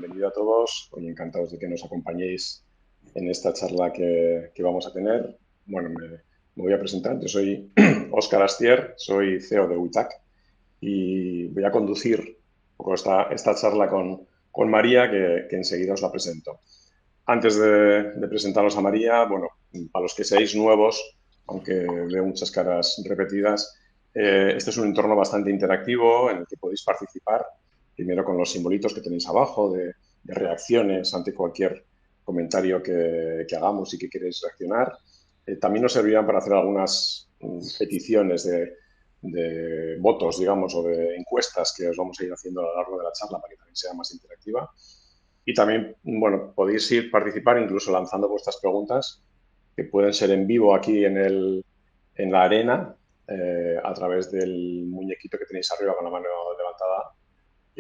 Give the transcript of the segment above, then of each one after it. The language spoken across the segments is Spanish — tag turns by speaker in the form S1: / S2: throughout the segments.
S1: bienvenido a todos. Hoy encantados de que nos acompañéis en esta charla que vamos a tener. Bueno, me voy a presentar. Yo soy Óscar Astier, soy CEO de WITAC y voy a conducir un poco esta charla con María, que enseguida os la presento. Antes de presentaros a María, bueno, para los que seáis nuevos, aunque veo muchas caras repetidas, este es un entorno bastante interactivo en el que podéis participar, primero con los simbolitos que tenéis abajo de reacciones ante cualquier comentario que hagamos y que queréis reaccionar. También nos servirán para hacer algunas peticiones de votos, digamos, o de encuestas que os vamos a ir haciendo a lo largo de la charla para que también sea más interactiva. Y también, bueno, podéis participar incluso lanzando vuestras preguntas, que pueden ser en vivo aquí en la arena, a través del muñequito que tenéis arriba con la mano levantada,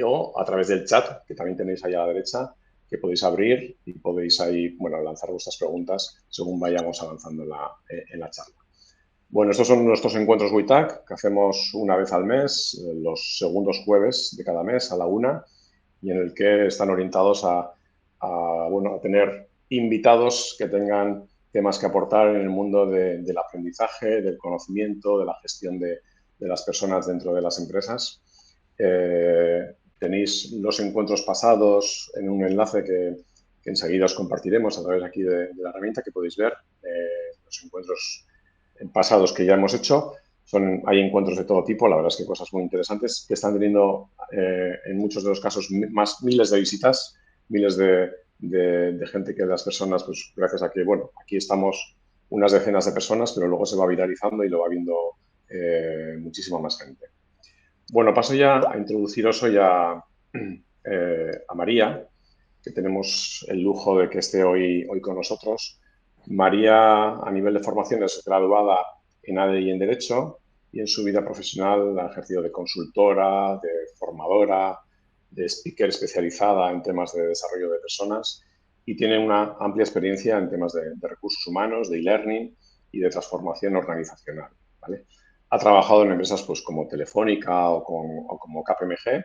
S1: o a través del chat, que también tenéis ahí a la derecha, que podéis abrir y podéis ahí, bueno, lanzar vuestras preguntas según vayamos avanzando en la charla. Bueno, estos son nuestros encuentros WITAC, que hacemos una vez al mes, los segundos jueves de cada mes a la 1:00, y en el que están orientados a tener invitados que tengan temas que aportar en el mundo del aprendizaje, del conocimiento, de la gestión de las personas dentro de las empresas. Tenéis los encuentros pasados en un enlace que enseguida os compartiremos a través aquí de la herramienta, que podéis ver los encuentros pasados que ya hemos hecho. Hay encuentros de todo tipo, la verdad es que cosas muy interesantes que están teniendo en muchos de los casos miles de visitas, miles de gente, que las personas, pues gracias a que, bueno, aquí estamos unas decenas de personas, pero luego se va viralizando y lo va viendo muchísima más gente. Bueno, paso ya a introduciros hoy a María, que tenemos el lujo de que esté hoy con nosotros. María, a nivel de formación, es graduada en ADE y en Derecho, y en su vida profesional ha ejercido de consultora, de formadora, de speaker especializada en temas de desarrollo de personas, y tiene una amplia experiencia en temas de recursos humanos, de e-learning y de transformación organizacional, ¿vale? Ha trabajado en empresas pues, como Telefónica o como KPMG,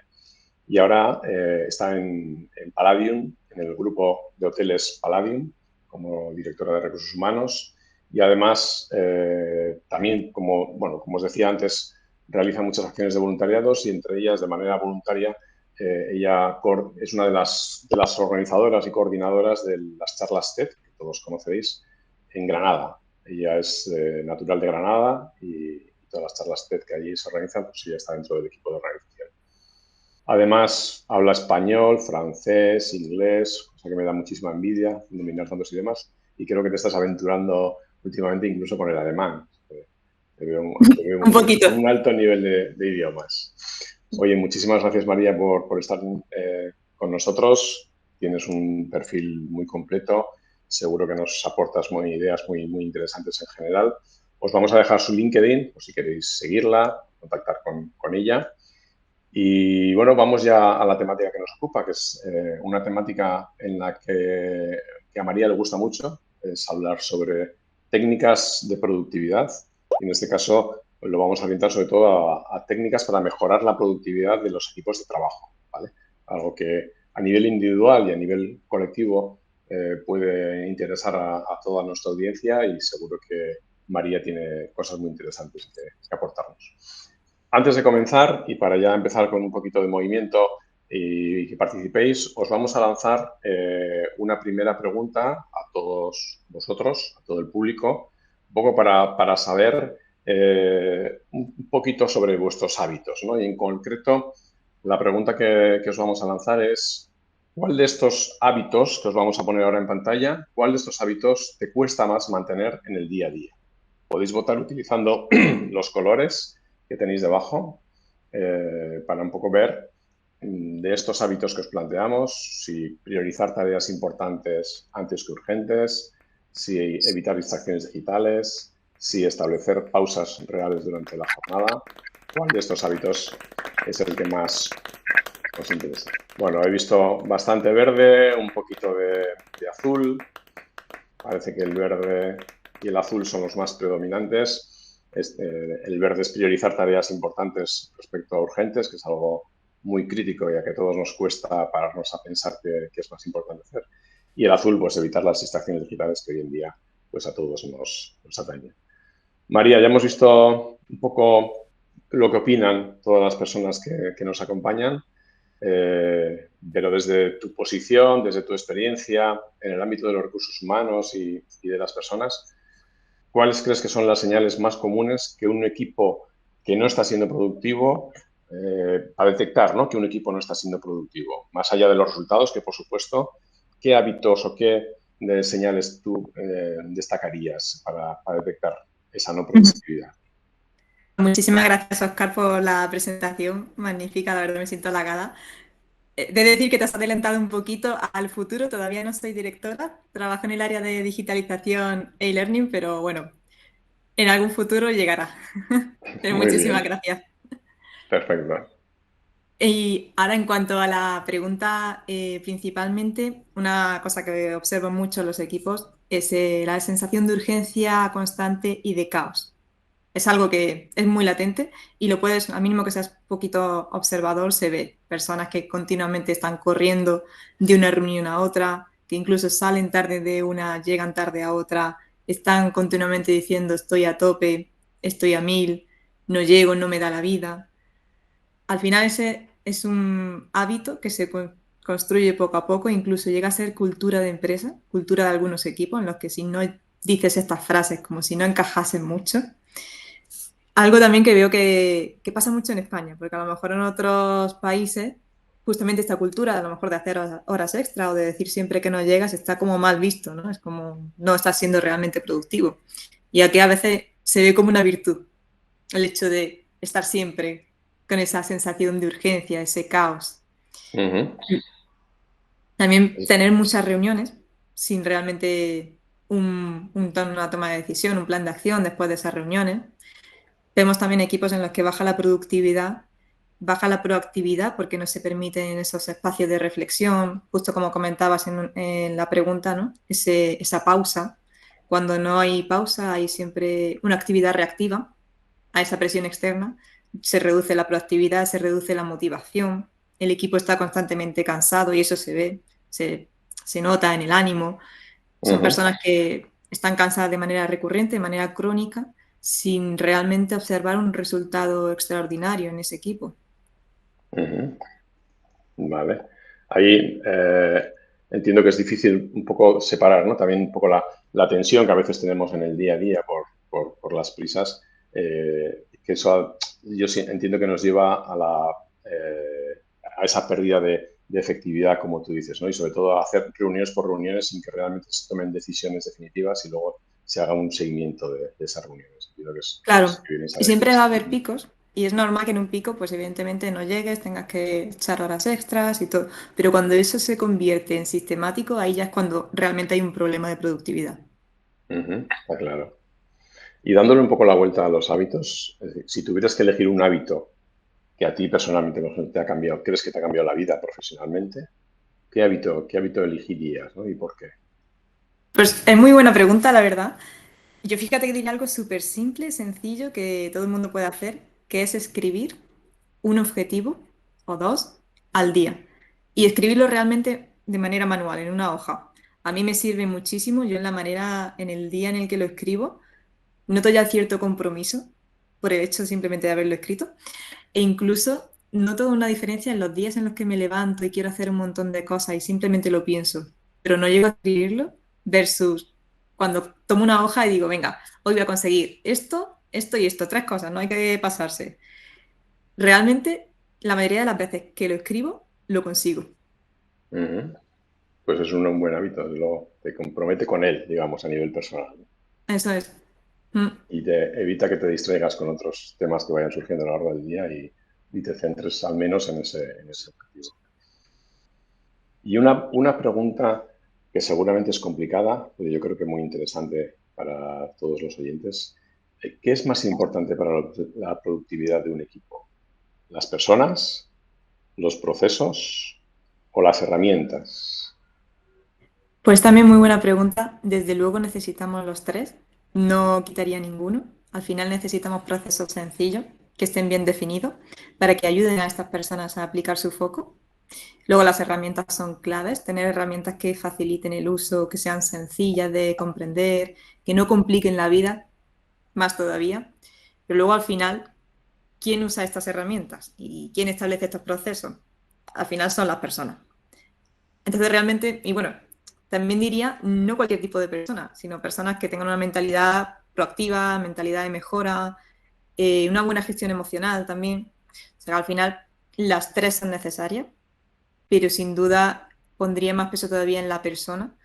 S1: y ahora está en Palladium, en el grupo de hoteles Palladium, como directora de recursos humanos. Y además, también, como os decía antes, realiza muchas acciones de voluntariados, y entre ellas, de manera voluntaria, ella es una de las organizadoras y coordinadoras de las charlas TED, que todos conocéis, en Granada. Ella es natural de Granada, y todas las charlas TED que allí se organizan, pues ella está dentro del equipo de organización. Además, habla español, francés, inglés, cosa que me da muchísima envidia, dominar tantos idiomas, y creo que te estás aventurando últimamente incluso con el alemán. Te veo
S2: Un poquito.
S1: un alto nivel de idiomas. Oye, muchísimas gracias, María, por estar con nosotros. Tienes un perfil muy completo. Seguro que nos aportas ideas muy interesantes en general. Os vamos a dejar su LinkedIn, por si queréis seguirla, contactar con ella. Y bueno, vamos ya a la temática que nos ocupa, que es una temática en la que a María le gusta mucho, es hablar sobre técnicas de productividad. Y en este caso pues lo vamos a orientar sobre todo a técnicas para mejorar la productividad de los equipos de trabajo, ¿vale? Algo que a nivel individual y a nivel colectivo puede interesar a toda nuestra audiencia, y seguro que María tiene cosas muy interesantes que aportarnos. Antes de comenzar, y para ya empezar con un poquito de movimiento y que participéis, os vamos a lanzar una primera pregunta a todos vosotros, a todo el público, un poco para saber un poquito sobre vuestros hábitos, ¿no? Y en concreto, la pregunta que os vamos a lanzar es: ¿cuál de estos hábitos que os vamos a poner ahora en pantalla, cuál de estos hábitos te cuesta más mantener en el día a día? Podéis votar utilizando los colores que tenéis debajo para un poco ver de estos hábitos que os planteamos, si priorizar tareas importantes antes que urgentes, si evitar distracciones digitales, si establecer pausas reales durante la jornada. ¿Cuál de estos hábitos es el que más os interesa? Bueno, he visto bastante verde, un poquito de azul. Parece que el verde y el azul son los más predominantes. El verde es priorizar tareas importantes respecto a urgentes, que es algo muy crítico y a que a todos nos cuesta pararnos a pensar qué es más importante hacer. Y el azul, pues evitar las distracciones digitales que hoy en día pues a todos nos atañen. María, ya hemos visto un poco lo que opinan todas las personas que nos acompañan, pero desde tu posición, desde tu experiencia en el ámbito de los recursos humanos y de las personas, ¿cuáles crees que son las señales más comunes que un equipo que no está siendo productivo, para detectar, ¿no?, que un equipo no está siendo productivo? Más allá de los resultados, que por supuesto, ¿qué hábitos o qué señales tú destacarías para detectar esa no productividad?
S2: Muchísimas gracias, Oscar, por la presentación. Magnífica, la verdad me siento halagada. De decir que te has adelantado un poquito al futuro. Todavía no soy directora, trabajo en el área de digitalización e learning, pero bueno, en algún futuro llegará. Pero
S1: Muy
S2: muchísimas
S1: bien,
S2: gracias.
S1: perfecto.
S2: Y ahora en cuanto a la pregunta, principalmente una cosa que observo mucho en los equipos es la sensación de urgencia constante y de caos. Es algo que es muy latente y lo puedes, al mínimo que seas poquito observador, se ve. Personas que continuamente están corriendo de una reunión a otra, que incluso salen tarde de una, llegan tarde a otra, están continuamente diciendo estoy a tope, estoy a 1000, no llego, no me da la vida. Al final ese es un hábito que se construye poco a poco, incluso llega a ser cultura de empresa, cultura de algunos equipos, en los que si no dices estas frases como si no encajasen mucho. Algo también que veo que pasa mucho en España, porque a lo mejor en otros países justamente esta cultura, a lo mejor de hacer horas extra o de decir siempre que no llegas, está como mal visto, ¿no? Es como no estás siendo realmente productivo. Y aquí a veces se ve como una virtud el hecho de estar siempre con esa sensación de urgencia, ese caos.
S1: Ujú.
S2: También tener muchas reuniones sin realmente una toma de decisión, un plan de acción después de esas reuniones. Vemos también equipos en los que baja la proactividad porque no se permiten esos espacios de reflexión, justo como comentabas en la pregunta, ¿no? Esa pausa. Cuando no hay pausa, hay siempre una actividad reactiva a esa presión externa, se reduce la proactividad, se reduce la motivación, el equipo está constantemente cansado y eso se ve, se nota en el ánimo. Son
S1: Ujú.
S2: personas que están cansadas de manera recurrente, de manera crónica, sin realmente observar un resultado extraordinario en ese equipo.
S1: Ujú. Vale. Ahí entiendo que es difícil un poco separar, ¿no? También un poco la tensión que a veces tenemos en el día a día por las prisas, que eso yo sí entiendo que nos lleva a esa pérdida de efectividad, como tú dices, ¿no? Y sobre todo a hacer reuniones por reuniones sin que realmente se tomen decisiones definitivas y luego se haga un seguimiento de esas reuniones. Entiendo que es
S2: Claro,
S1: que vienes a
S2: y
S1: decir
S2: siempre va a
S1: esto.
S2: haber picos y es normal que en un pico, pues evidentemente no llegues, tengas que echar horas extras y todo, pero cuando eso se convierte en sistemático, ahí ya es cuando realmente hay un problema de productividad.
S1: Ujú, está claro. Y dándole un poco la vuelta a los hábitos, es decir, si tuvieras que elegir un hábito que a ti personalmente por ejemplo, te ha cambiado, crees que te ha cambiado la vida profesionalmente, qué hábito elegirías, ¿no? ¿Y por qué?
S2: Pues es muy buena pregunta, la verdad. Yo fíjate que diría algo súper simple, sencillo, que todo el mundo puede hacer, que es escribir un objetivo o dos al día. Y escribirlo realmente de manera manual, en una hoja. A mí me sirve muchísimo. Yo en la manera, en el día en el que lo escribo, noto ya cierto compromiso por el hecho simplemente de haberlo escrito. E incluso noto una diferencia en los días en los que me levanto y quiero hacer un montón de cosas y simplemente lo pienso, pero no llego a escribirlo, versus cuando tomo una hoja y digo, venga, hoy voy a conseguir esto, esto y esto, tres cosas, no hay que pasarse. Realmente, la mayoría de las veces que lo escribo, lo consigo.
S1: Ujú. Pues es un buen hábito, desde luego, te compromete con él, digamos, a nivel personal, ¿no?
S2: Eso es. Mm.
S1: Y te evita que te distraigas con otros temas que vayan surgiendo a lo largo del día y te centres al menos en ese objetivo. Y una pregunta que seguramente es complicada, pero yo creo que muy interesante para todos los oyentes. ¿Qué es más importante para la productividad de un equipo? ¿Las personas, los procesos o las herramientas?
S2: Pues también muy buena pregunta. Desde luego necesitamos los tres. No quitaría ninguno. Al final necesitamos procesos sencillos que estén bien definidos para que ayuden a estas personas a aplicar su foco. Luego las herramientas son claves, tener herramientas que faciliten el uso, que sean sencillas de comprender, que no compliquen la vida, más todavía. Pero luego al final, ¿quién usa estas herramientas? ¿Y quién establece estos procesos? Al final son las personas. Entonces realmente, y bueno, también diría, no cualquier tipo de persona, sino personas que tengan una mentalidad proactiva, mentalidad de mejora, una buena gestión emocional también. O sea, al final las tres son necesarias, pero sin duda pondría más peso todavía en la persona,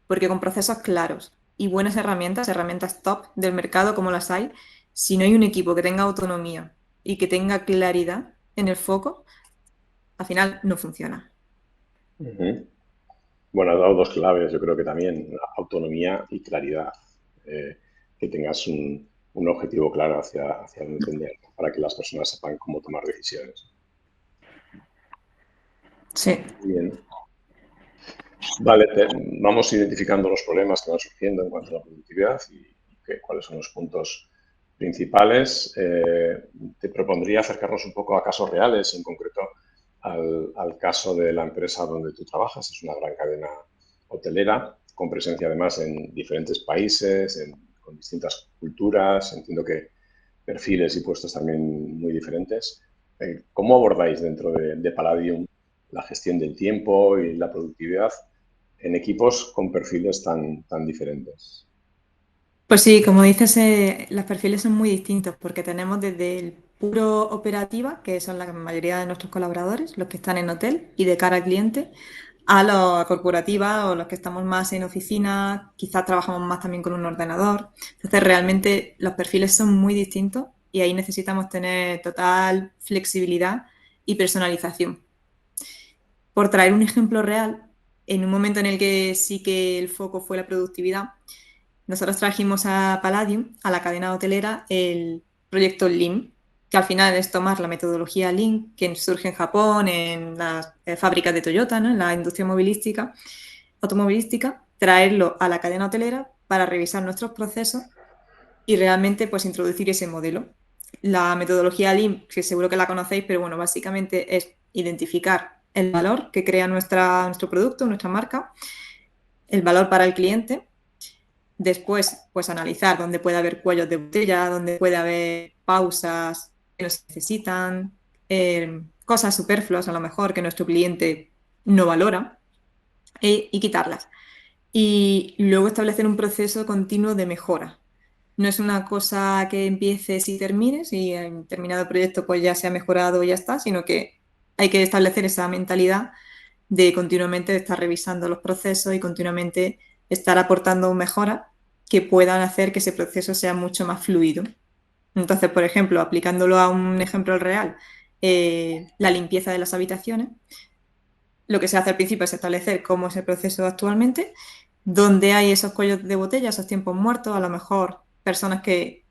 S2: porque con procesos claros y buenas herramientas, herramientas top del mercado como las hay, si no hay un equipo que tenga autonomía y que tenga claridad en el foco, al final no funciona.
S1: Ujú. Bueno, has dado dos claves, yo creo que también autonomía y claridad. Eh, que tengas un objetivo claro hacia dónde tender, para que las personas sepan cómo tomar decisiones.
S2: Sí.
S1: Muy bien. Vale, vamos identificando los problemas que van surgiendo en cuanto a la productividad y cuáles son los puntos principales. Te propondría acercarnos un poco a casos reales, en concreto al caso de la empresa donde tú trabajas. Es una gran cadena hotelera, con presencia además en diferentes países, con distintas culturas. Entiendo que perfiles y puestos también muy diferentes. ¿Cómo abordáis dentro de Palladium la gestión del tiempo y la productividad en equipos con perfiles tan diferentes?
S2: Pues sí, como dices, los perfiles son muy distintos porque tenemos desde el puro operativa, que son la mayoría de nuestros colaboradores, los que están en hotel y de cara al cliente, a la corporativa o los que estamos más en oficina, quizás trabajamos más también con un ordenador. Entonces, realmente los perfiles son muy distintos y ahí necesitamos tener total flexibilidad y personalización. Por traer un ejemplo real, en un momento en el que sí que el foco fue la productividad, nosotros trajimos a Palladium, a la cadena hotelera, el proyecto Lean, que al final es tomar la metodología Lean que surge en Japón, en las fábricas de Toyota, ¿no? En la industria automovilística, traerlo a la cadena hotelera para revisar nuestros procesos y realmente pues introducir ese modelo. La metodología Lean, que seguro que la conocéis, pero bueno, básicamente es identificar el valor que crea nuestro producto, nuestra marca, el valor para el cliente. Después, pues analizar dónde puede haber cuellos de botella, dónde puede haber pausas que no se necesitan, cosas superfluas a lo mejor que nuestro cliente no valora y quitarlas. Y luego establecer un proceso continuo de mejora. No es una cosa que empieces y termines y en terminado proyecto pues ya se ha mejorado y ya está, sino que hay que establecer esa mentalidad de continuamente estar revisando los procesos y continuamente estar aportando mejoras que puedan hacer que ese proceso sea mucho más fluido. Entonces, por ejemplo, aplicándolo a un ejemplo real, la limpieza de las habitaciones, lo que se hace al principio es establecer cómo es el proceso actualmente, dónde hay esos cuellos de botella, esos tiempos muertos, a lo mejor personas que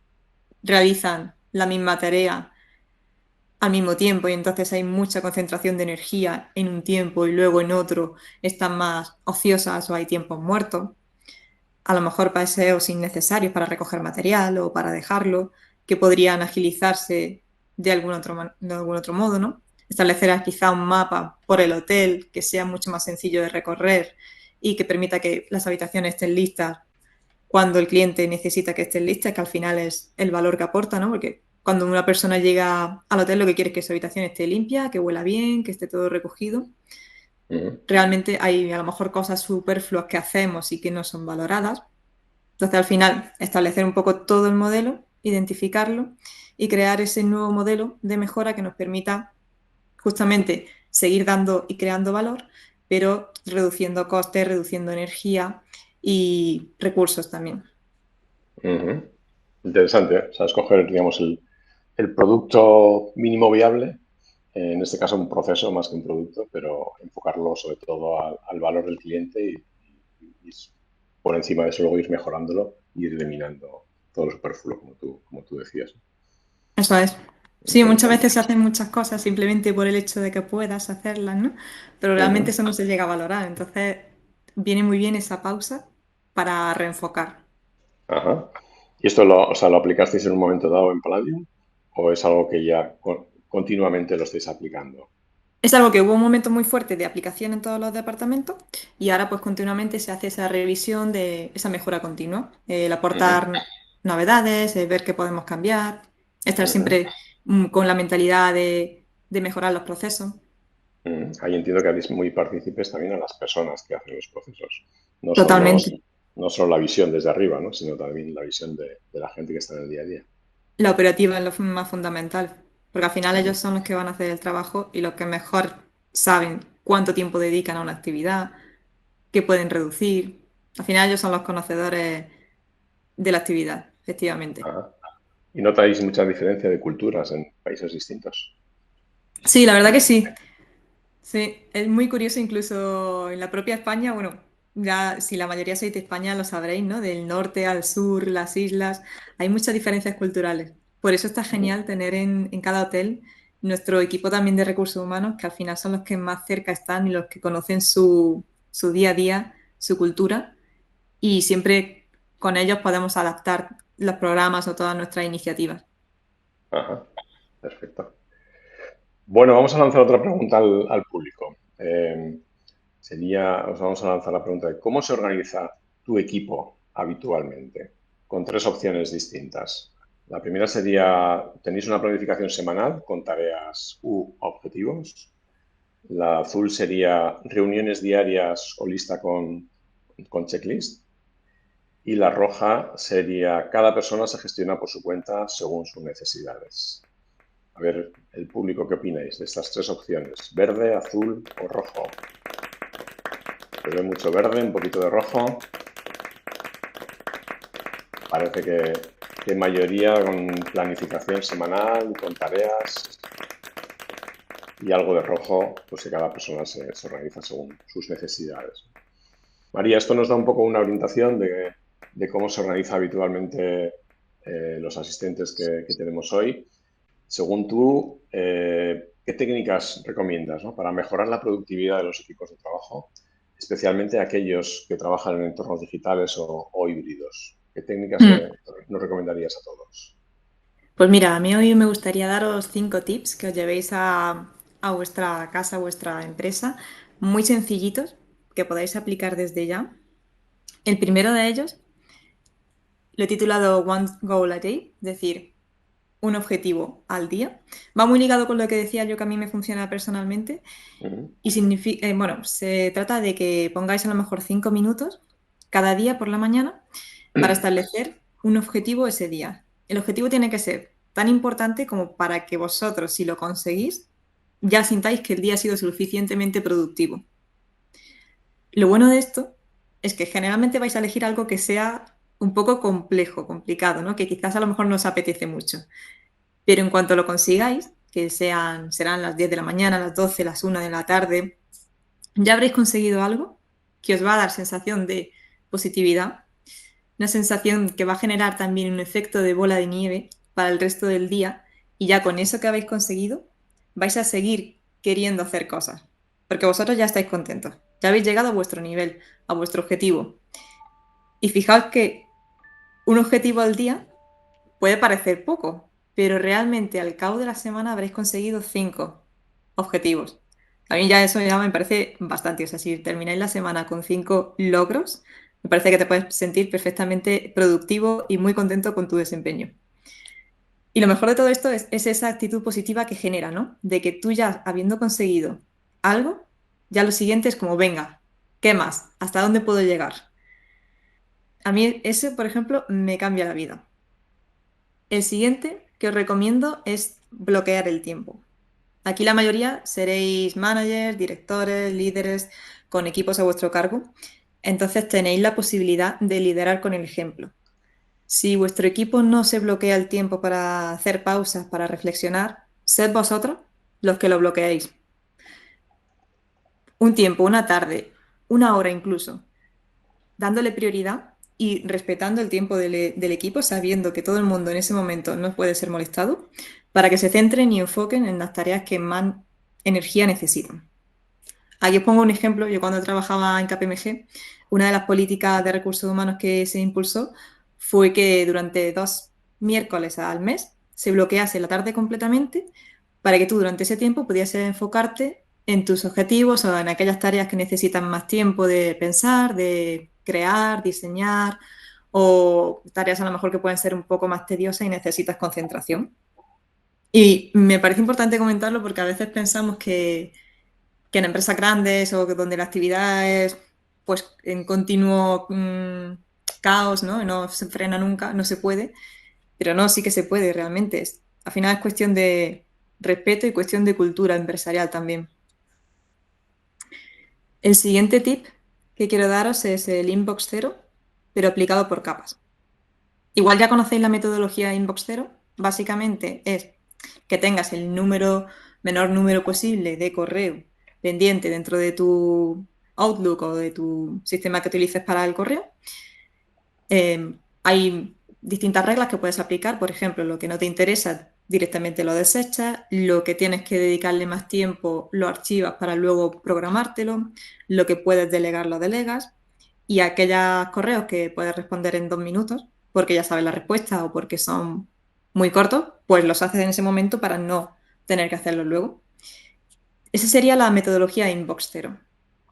S2: realizan la misma tarea al mismo tiempo y entonces hay mucha concentración de energía en un tiempo y luego en otro están más ociosas o hay tiempos muertos. A lo mejor paseos innecesarios para recoger material o para dejarlo, que podrían agilizarse de algún otro modo, ¿no? Establecer quizá un mapa por el hotel que sea mucho más sencillo de recorrer y que permita que las habitaciones estén listas cuando el cliente necesita que estén listas, que al final es el valor que aporta, ¿no? Porque cuando una persona llega al hotel lo que quiere es que su habitación esté limpia, que huela bien, que esté todo recogido. Realmente hay a lo mejor cosas superfluas que hacemos y que no son valoradas. Entonces, al final, establecer un poco todo el modelo, identificarlo y crear ese nuevo modelo de mejora que nos permita justamente seguir dando y creando valor, pero reduciendo costes, reduciendo energía y recursos también.
S1: Ujú. Interesante, ¿eh? O sea, escoger, digamos, el producto mínimo viable, en este caso un proceso más que un producto, pero enfocarlo sobre todo al valor del cliente y por encima de eso luego ir mejorándolo y ir eliminando todo lo superfluo, como tú decías.
S2: Eso es. Sí, muchas
S1: Interesante.
S2: veces se hacen muchas cosas simplemente por el hecho de que puedas hacerlas, ¿no? Pero realmente
S1: Ujú.
S2: eso no se llega a valorar. Entonces, viene muy bien esa pausa para reenfocar.
S1: Ajá. ¿Y esto lo aplicasteis en un momento dado en Palladium? o es algo que ya continuamente lo estáis aplicando?
S2: Es algo que hubo un momento muy fuerte de aplicación en todos los departamentos y ahora pues continuamente se hace esa revisión de esa mejora continua, el
S1: Ujú,
S2: aportar novedades, ver qué podemos cambiar, estar
S1: ujú,
S2: siempre con la mentalidad de mejorar los procesos.
S1: ujú. Ahí entiendo que haréis muy partícipes también a las personas que hacen los procesos. No solo,
S2: Totalmente.
S1: no solo la visión desde arriba, ¿no? Sino también la visión de la gente que está en el día a día.
S2: La operativa es lo más fundamental, porque al final
S1: Ujú,
S2: ellos son los que van a hacer el trabajo y los que mejor saben cuánto tiempo dedican a una actividad, qué pueden reducir. Al final ellos son los conocedores de la actividad, efectivamente.
S1: ajá. ¿Y notáis mucha diferencia de culturas en países distintos?
S2: Sí, la verdad que sí. Sí, es muy curioso incluso en la propia España, bueno, ya si la mayoría sois de España lo sabréis, ¿no? Del norte al sur, las islas, hay muchas diferencias culturales. Por eso está
S1: Ujú,
S2: genial tener en cada hotel nuestro equipo también de recursos humanos, que al final son los que más cerca están y los que conocen su día a día, su cultura, y siempre con ellos podemos adaptar los programas o todas nuestras iniciativas.
S1: ajá, perfecto. Bueno, vamos a lanzar otra pregunta al público. Os vamos a lanzar la pregunta de cómo se organiza tu equipo habitualmente, con tres opciones distintas. La primera sería, ¿tenéis una planificación semanal con tareas u objetivos? La azul sería reuniones diarias o lista con checklist. Y la roja sería cada persona se gestiona por su cuenta según sus necesidades. A ver, el público, ¿qué opináis de estas tres opciones? ¿Verde, azul o rojo? Se ve mucho verde, un poquito de rojo. Parece que mayoría con planificación semanal, con tareas y algo de rojo, pues que cada persona se organiza según sus necesidades. María, esto nos da un poco una orientación de cómo se organiza habitualmente los asistentes que tenemos hoy. Según tú, ¿qué técnicas recomiendas, ¿no? Para mejorar la productividad de los equipos de trabajo, especialmente aquellos que trabajan en entornos digitales o híbridos? ¿Qué técnicas
S2: Mm.
S1: nos recomendarías a todos?
S2: Pues mira, a mí hoy me gustaría daros 5 tips que os llevéis a vuestra casa, a vuestra empresa, muy sencillitos, que podáis aplicar desde ya. El primero de ellos lo he titulado One Goal a Day, es decir, un objetivo al día. Va muy ligado con lo que decía yo que a mí me funciona personalmente
S1: Ujú.
S2: y significa, bueno, se trata de que pongáis a lo mejor 5 minutos cada día por la mañana para establecer un objetivo ese día. El objetivo tiene que ser tan importante como para que vosotros, si lo conseguís, ya sintáis que el día ha sido suficientemente productivo. Lo bueno de esto es que generalmente vais a elegir algo que sea un poco complejo, complicado, ¿no? Que quizás a lo mejor no os apetece mucho. Pero en cuanto lo consigáis, que serán las 10 de la mañana, las 12, las 1 de la tarde, ya habréis conseguido algo que os va a dar sensación de positividad, una sensación que va a generar también un efecto de bola de nieve para el resto del día y ya con eso que habéis conseguido vais a seguir queriendo hacer cosas, porque vosotros ya estáis contentos, ya habéis llegado a vuestro nivel, a vuestro objetivo. Y fijaos que un objetivo al día puede parecer poco, pero realmente al cabo de la semana habréis conseguido 5 objetivos. A mí ya eso ya me parece bastante. O sea, si termináis la semana con 5 logros, me parece que te puedes sentir perfectamente productivo y muy contento con tu desempeño. Y lo mejor de todo esto es esa actitud positiva que genera, ¿no? De que tú ya habiendo conseguido algo, ya lo siguiente es como, venga, ¿qué más? ¿Hasta dónde puedo llegar? A mí ese, por ejemplo, me cambia la vida. El siguiente que os recomiendo es bloquear el tiempo. Aquí la mayoría seréis managers, directores, líderes con equipos a vuestro cargo. Entonces tenéis la posibilidad de liderar con el ejemplo. Si vuestro equipo no se bloquea el tiempo para hacer pausas, para reflexionar, sed vosotros los que lo bloqueáis. Un tiempo, una tarde, una hora incluso, dándole prioridad y respetando el tiempo del equipo, sabiendo que todo el mundo en ese momento no puede ser molestado, para que se centren y enfoquen en las tareas que más energía necesitan. Aquí os pongo un ejemplo. Yo cuando trabajaba en KPMG, una de las políticas de recursos humanos que se impulsó fue que durante 2 miércoles al mes se bloquease la tarde completamente para que tú durante ese tiempo pudieses enfocarte en tus objetivos o en aquellas tareas que necesitan más tiempo de pensar, de crear, diseñar, o tareas a lo mejor que pueden ser un poco más tediosas y necesitas concentración. Y me parece importante comentarlo porque a veces pensamos que en empresas grandes o donde la actividad es pues en continuo caos, ¿no? No se frena nunca, no se puede, pero no, sí que se puede realmente. Al final es cuestión de respeto y cuestión de cultura empresarial también. El siguiente tip que quiero daros es el inbox cero, pero aplicado por capas. Igual ya conocéis la metodología inbox cero. Básicamente es que tengas el menor número posible de correo pendiente dentro de tu Outlook o de tu sistema que utilices para el correo. Hay distintas reglas que puedes aplicar. Por ejemplo, lo que no te interesa directamente lo desechas, lo que tienes que dedicarle más tiempo lo archivas para luego programártelo, lo que puedes delegar lo delegas y aquellos correos que puedes responder en 2 minutos porque ya sabes la respuesta o porque son muy cortos, pues los haces en ese momento para no tener que hacerlo luego. Esa sería la metodología inbox cero.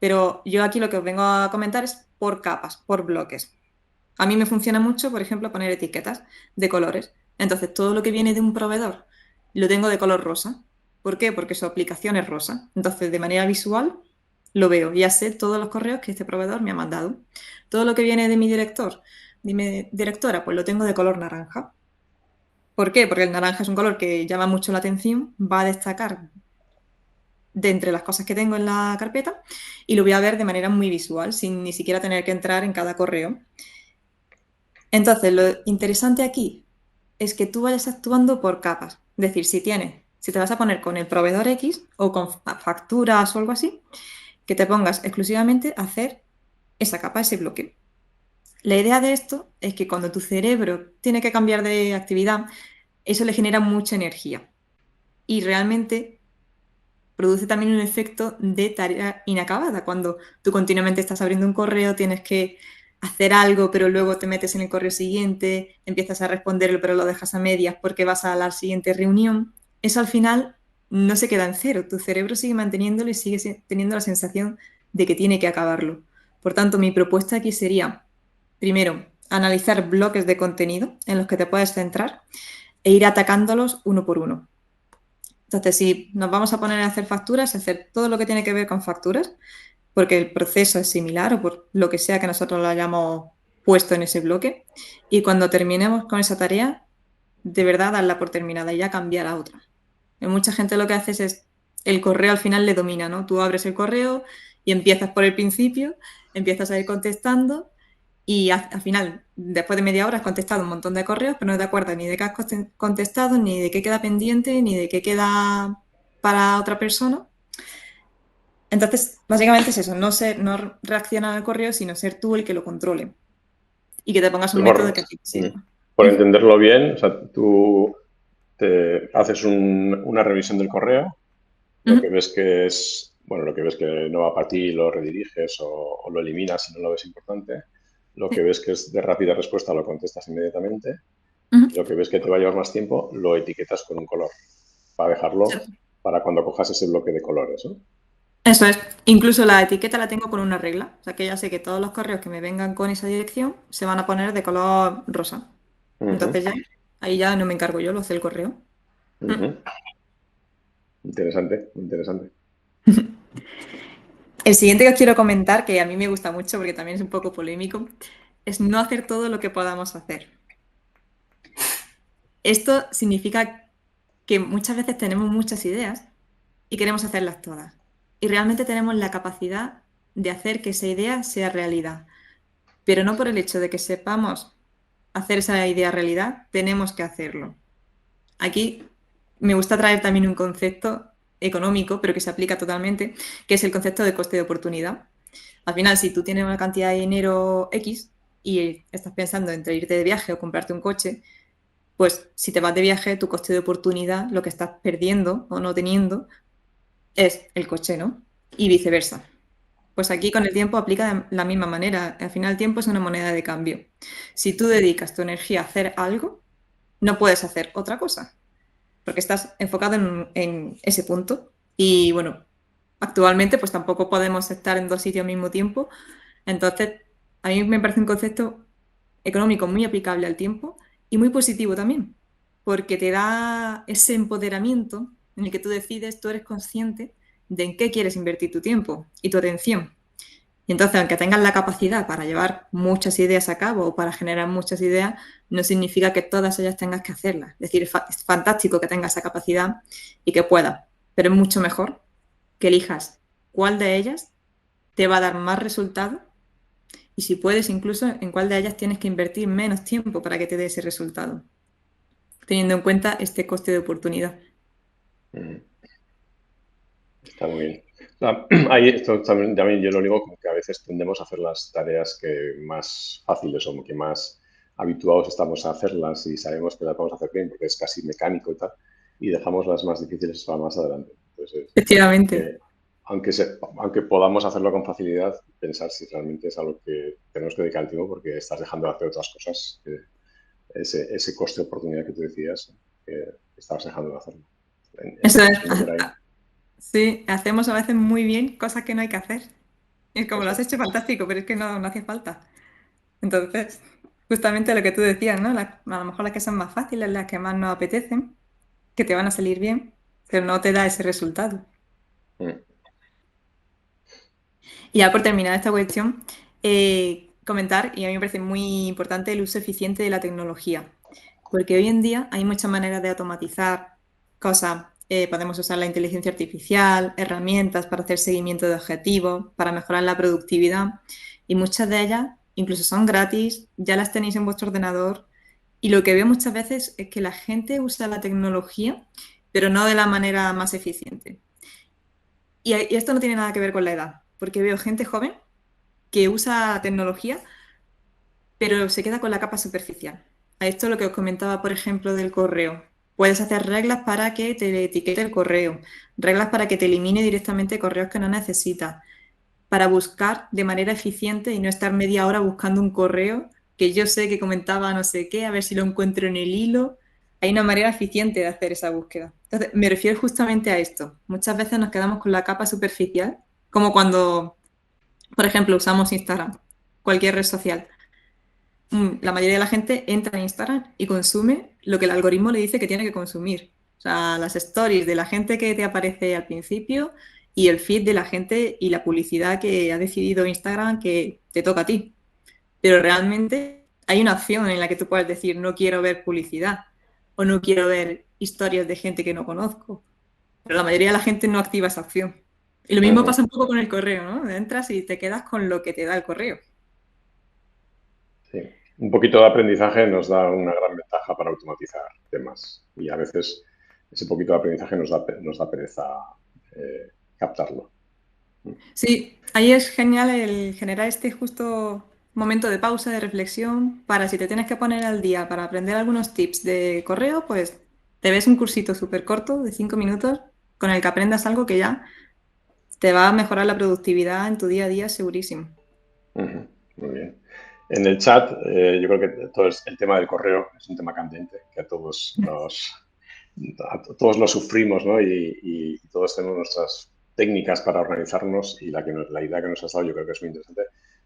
S2: Pero yo aquí lo que os vengo a comentar es por capas, por bloques. A mí me funciona mucho, por ejemplo, poner etiquetas de colores. Entonces, todo lo que viene de un proveedor lo tengo de color rosa. ¿Por qué? Porque su aplicación es rosa. Entonces, de manera visual, lo veo. Ya sé todos los correos que este proveedor me ha mandado. Todo lo que viene de mi director, de mi directora, pues lo tengo de color naranja. ¿Por qué? Porque el naranja es un color que llama mucho la atención, va a destacar de entre las cosas que tengo en la carpeta y lo voy a ver de manera muy visual, sin ni siquiera tener que entrar en cada correo. Entonces, lo interesante aquí es que tú vayas actuando por capas. Es decir, si te vas a poner con el proveedor X o con facturas o algo así, que te pongas exclusivamente a hacer esa capa, ese bloque. La idea de esto es que cuando tu cerebro tiene que cambiar de actividad, eso le genera mucha energía y realmente produce también un efecto de tarea inacabada. Cuando tú continuamente estás abriendo un correo, tienes que hacer algo, pero luego te metes en el correo siguiente, empiezas a responderlo, pero lo dejas a medias porque vas a la siguiente reunión. Eso al final no se queda en cero. Tu cerebro sigue manteniéndolo y sigue teniendo la sensación de que tiene que acabarlo. Por tanto, mi propuesta aquí sería, primero, analizar bloques de contenido en los que te puedes centrar e ir atacándolos uno por uno. Entonces, si nos vamos a poner a hacer facturas, hacer todo lo que tiene que ver con facturas, porque el proceso es similar o por lo que sea que nosotros lo hayamos puesto en ese bloque. Y cuando terminemos con esa tarea, de verdad darla por terminada y ya cambiar a otra. Y mucha gente lo que hace es el correo al final le domina, ¿no? Tú abres el correo y empiezas por el principio, empiezas a ir contestando y al final, después de media hora, has contestado un montón de correos, pero no te acuerdas ni de qué has contestado, ni de qué queda pendiente, ni de qué queda para otra persona. Entonces, básicamente es eso, no reaccionar al correo, sino ser tú el que lo controle y que te pongas un método que a ti te sirva.
S1: Por entenderlo bien, o sea, tú te haces una revisión del correo, lo que ves que es, bueno, lo que ves que no va para ti, lo rediriges o lo eliminas si no lo ves importante. Lo que ves que es de rápida respuesta, lo contestas inmediatamente. Lo que ves que te va a llevar más tiempo, lo etiquetas con un color para dejarlo para cuando cojas ese bloque de colores, ¿no?
S2: Eso es. Incluso la etiqueta la tengo con una regla. O sea que ya sé que todos los correos que me vengan con esa dirección se van a poner de color rosa. Entonces ya, ahí ya no me encargo yo, lo hace el correo.
S1: Interesante, interesante.
S2: El siguiente que os quiero comentar, que a mí me gusta mucho porque también es un poco polémico, es no hacer todo lo que podamos hacer. Esto significa que muchas veces tenemos muchas ideas y queremos hacerlas todas. Y realmente tenemos la capacidad de hacer que esa idea sea realidad. Pero no por el hecho de que sepamos hacer esa idea realidad, tenemos que hacerlo. Aquí me gusta traer también un concepto económico, pero que se aplica totalmente, que es el concepto de coste de oportunidad. Al final, si tú tienes una cantidad de dinero X y estás pensando entre irte de viaje o comprarte un coche, pues si te vas de viaje, tu coste de oportunidad, lo que estás perdiendo o no teniendo, es el coche, ¿no? Y viceversa. Pues aquí con el tiempo aplica de la misma manera. Al final el tiempo es una moneda de cambio. Si tú dedicas tu energía a hacer algo, no puedes hacer otra cosa, porque estás enfocado en ese punto. Y bueno, actualmente pues tampoco podemos estar en dos sitios al mismo tiempo. Entonces, a mí me parece un concepto económico muy aplicable al tiempo y muy positivo también, porque te da ese empoderamiento en el que tú decides, tú eres consciente de en qué quieres invertir tu tiempo y tu atención. Y entonces, aunque tengas la capacidad para llevar muchas ideas a cabo o para generar muchas ideas, no significa que todas ellas tengas que hacerlas. Es decir, es fantástico que tengas esa capacidad y que puedas, pero es mucho mejor que elijas cuál de ellas te va a dar más resultado y si puedes, incluso en cuál de ellas tienes que invertir menos tiempo para que te dé ese resultado, teniendo en cuenta este coste de oportunidad.
S1: Está muy bien. Ahí esto también yo lo digo como que a veces tendemos a hacer las tareas que más fáciles o que más habituados estamos a hacerlas y sabemos que las vamos a hacer bien porque es casi mecánico y tal, y dejamos las más difíciles para más adelante. Entonces,
S2: Efectivamente.
S1: eh, aunque podamos hacerlo con facilidad, pensar si realmente es algo que tenemos que dedicar el tiempo porque estás dejando de hacer otras cosas, ese coste de oportunidad que tú decías, que estabas dejando de hacerlo.
S2: Eso es.
S1: Entiendo por ahí.
S2: Sí, hacemos a veces muy bien cosas que no hay que hacer. Es como lo has
S1: Eso.
S2: hecho fantástico, pero es que no hace falta. Entonces, justamente lo que tú decías, ¿no? A lo mejor las que son más fáciles, las que más nos apetecen, que te van a salir bien, pero no te da ese resultado.
S1: Mm.
S2: Y ya por terminar esta cuestión, comentar, y a mí me parece muy importante, el uso eficiente de la tecnología. Porque hoy en día hay muchas maneras de automatizar cosas. Podemos usar la inteligencia artificial, herramientas para hacer seguimiento de objetivos, para mejorar la productividad. Y muchas de ellas incluso son gratis, ya las tenéis en vuestro ordenador. Y lo que veo muchas veces es que la gente usa la tecnología, pero no de la manera más eficiente. Y esto no tiene nada que ver con la edad, porque veo gente joven que usa tecnología, pero se queda con la capa superficial. A esto lo que os comentaba, por ejemplo, del correo. Puedes hacer reglas para que te etiquete el correo, reglas para que te elimine directamente correos que no necesitas, para buscar de manera eficiente y no estar media hora buscando un correo que yo sé que comentaba no sé qué, a ver si lo encuentro en el hilo. Hay una manera eficiente de hacer esa búsqueda. Entonces, me refiero justamente a esto. Muchas veces nos quedamos con la capa superficial, como cuando, por ejemplo, usamos Instagram, cualquier red social. La mayoría de la gente entra en Instagram y consume lo que el algoritmo le dice que tiene que consumir. O sea, las stories de la gente que te aparece al principio y el feed de la gente y la publicidad que ha decidido Instagram que te toca a ti. Pero realmente hay una opción en la que tú puedes decir no quiero ver publicidad o no quiero ver historias de gente que no conozco. Pero la mayoría de la gente no activa esa opción. Y lo mismo
S1: Ujú.
S2: pasa un poco con el correo, ¿no? Entras y te quedas con lo que te da el correo.
S1: Sí. Un poquito de aprendizaje nos da una gran ventaja para automatizar temas y a veces ese poquito de aprendizaje nos da pereza captarlo.
S2: Sí, ahí es genial el generar este justo momento de pausa, de reflexión, para si te tienes que poner al día para aprender algunos tips de correo, pues te ves un cursito súper corto de 5 minutos con el que aprendas algo que ya te va a mejorar la productividad en tu día a día, segurísimo.
S1: Ujú. Muy bien. En el chat, yo creo que el tema del correo es un tema candente, que a todos lo sufrimos, ¿no? Y todos tenemos nuestras técnicas para organizarnos y la idea que nos has dado yo creo que es muy interesante.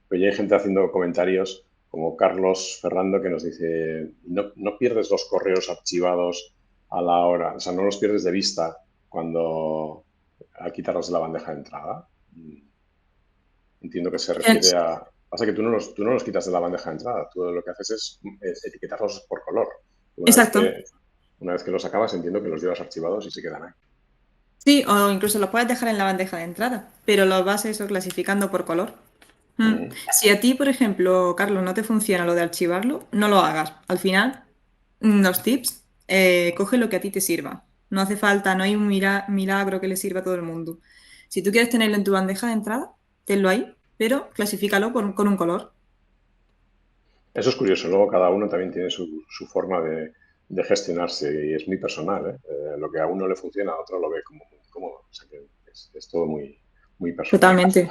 S1: Pero ya hay gente haciendo comentarios como Carlos Ferrando que nos dice, no pierdes los correos archivados a la hora, o sea, no los pierdes de vista cuando al quitarlos de la bandeja de entrada. Entiendo que se refiere a... Pasa que tú no los quitas de la bandeja de entrada, tú lo que haces es etiquetarlos por color. Una vez
S2: Exacto.
S1: que, una vez que los acabas, entiendo que los llevas archivados y se quedan ahí.
S2: Sí, o incluso lo puedes dejar en la bandeja de entrada, pero lo vas eso clasificando por color.
S1: Mm.
S2: Si a ti, por ejemplo, Carlos, no te funciona lo de archivarlo, no lo hagas. Al final, los tips, coge lo que a ti te sirva. No hace falta, no hay un milagro que le sirva a todo el mundo. Si tú quieres tenerlo en tu bandeja de entrada, tenlo ahí, pero clasifícalo con un color.
S1: Eso es curioso. Luego cada uno también tiene su forma de gestionarse y es muy personal, ¿eh? Lo que a uno le funciona, a otro lo ve como muy cómodo. O sea que es todo muy, muy personal.
S2: Totalmente.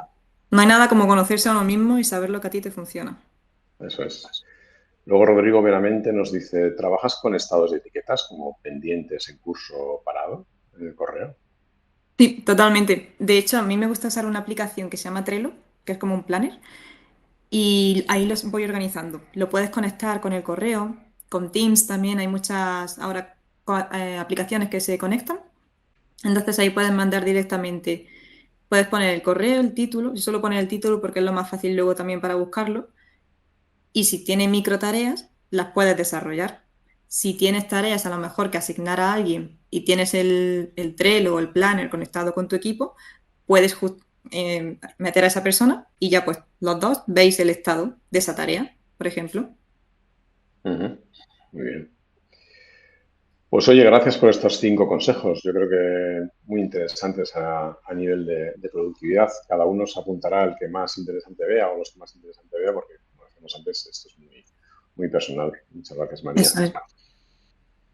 S2: No hay nada como conocerse a uno mismo y saber lo que a ti te funciona.
S1: Eso es. Luego Rodrigo Veramente nos dice, ¿trabajas con estados de etiquetas como pendientes, en curso, parado en el correo?
S2: Sí, totalmente. De hecho, a mí me gusta usar una aplicación que se llama Trello, que es como un planner, y ahí los voy organizando. Lo puedes conectar con el correo, con Teams también, hay muchas ahora aplicaciones que se conectan. Entonces ahí puedes mandar directamente, puedes poner el correo, el título, yo suelo poner el título porque es lo más fácil luego también para buscarlo. Y si tiene micro tareas, las puedes desarrollar. Si tienes tareas a lo mejor que asignar a alguien y tienes el Trello o el Planner conectado con tu equipo, puedes meter a esa persona y ya pues los dos veis el estado de esa tarea, por ejemplo.
S1: Ujú. Muy bien. Pues oye, gracias por estos 5 consejos. Yo creo que muy interesantes a nivel de productividad. Cada uno se apuntará al que más interesante vea o los que más interesante vea, porque, como decíamos antes, esto es muy personal. Muchas gracias, María.
S2: Eso es.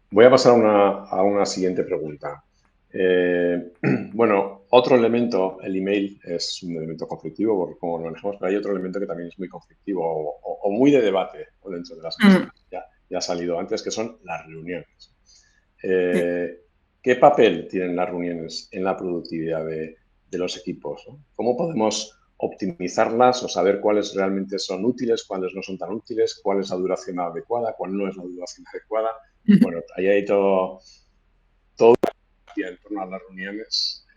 S1: Voy a pasar a una siguiente pregunta. Eh, bueno, otro elemento, el email es un elemento conflictivo, por cómo lo manejamos, pero hay otro elemento que también es muy conflictivo o muy de debate o dentro de las
S2: Mm,
S1: empresas. Ya ha salido antes, que son las reuniones.
S2: sí.
S1: Eh, ¿Qué papel tienen las reuniones en la productividad de los equipos? ¿No? ¿Cómo podemos optimizarlas o saber cuáles realmente son útiles, cuáles no son tan útiles, cuál es la duración adecuada, cuál no es la duración adecuada? Bueno, ahí hay todo en torno a las reuniones,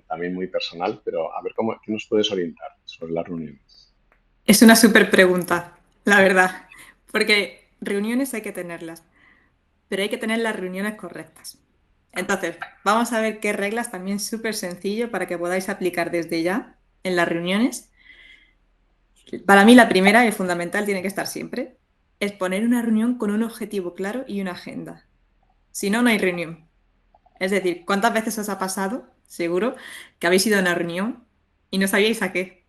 S1: también muy personal, pero a ver qué nos puedes orientar sobre las reuniones.
S2: Es una súper pregunta, la verdad, porque reuniones hay que tenerlas, pero hay que tener las reuniones correctas. Entonces, vamos a ver qué reglas también súper sencillo para que podáis aplicar desde ya en las reuniones. Para mí la primera y fundamental tiene que estar siempre, es poner una reunión con un objetivo claro y una agenda. Si no, no hay reunión. Es decir, ¿cuántas veces os ha pasado, seguro, que habéis ido a una reunión y no sabíais a qué?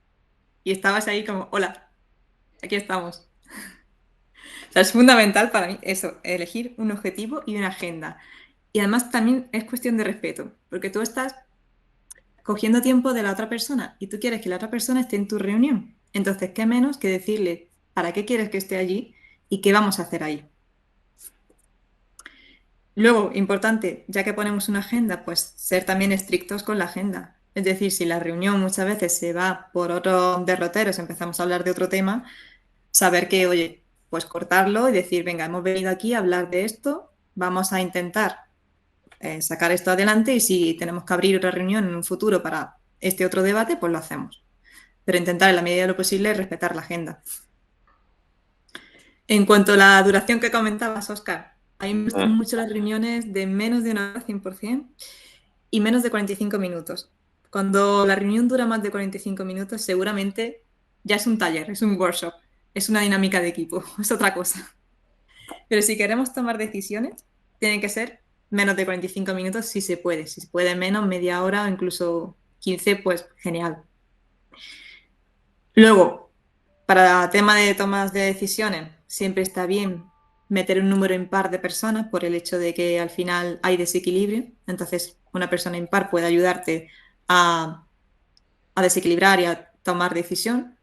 S2: Y estabas ahí como, hola, aquí estamos. O sea, es fundamental para mí eso, elegir un objetivo y una agenda. Y además también es cuestión de respeto, porque tú estás cogiendo tiempo de la otra persona y tú quieres que la otra persona esté en tu reunión. Entonces, ¿qué menos que decirle para qué quieres que esté allí y qué vamos a hacer ahí? Luego, importante, ya que ponemos una agenda, pues ser también estrictos con la agenda. Es decir, si la reunión muchas veces se va por otros derroteros, empezamos a hablar de otro tema, saber que, oye, pues cortarlo y decir, venga, hemos venido aquí a hablar de esto, vamos a intentar sacar esto adelante y si tenemos que abrir otra reunión en un futuro para este otro debate, pues lo hacemos. Pero intentar en la medida de lo posible respetar la agenda. En cuanto a la duración que comentabas, Oscar, a mí me gustan mucho las reuniones de menos de una hora 100% y menos de 45 minutos. Cuando la reunión dura más de 45 minutos, seguramente ya es un taller, es un workshop, es una dinámica de equipo, es otra cosa. Pero si queremos tomar decisiones, tienen que ser menos de 45 minutos si se puede. Si se puede menos, media hora o incluso 15, pues genial. Luego, para tema de tomas de decisiones, siempre está bien meter un número impar de personas por el hecho de que al final hay desequilibrio. Entonces, una persona impar puede ayudarte a, a desequilibrar y a tomar decisión.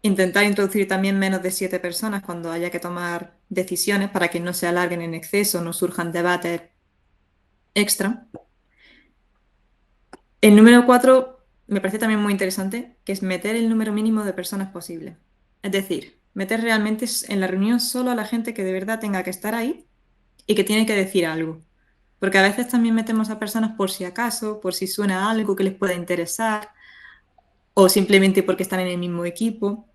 S2: Intentar introducir también menos de 7 personas cuando haya que tomar decisiones para que no se alarguen en exceso, no surjan debates extra. El número 4 me parece también muy interesante, que es meter el número mínimo de personas posible. Es decir, meter realmente en la reunión solo a la gente que de verdad tenga que estar ahí y que tiene que decir algo. Porque a veces también metemos a personas por si acaso, por si suena algo que les pueda interesar o simplemente porque están en el mismo equipo.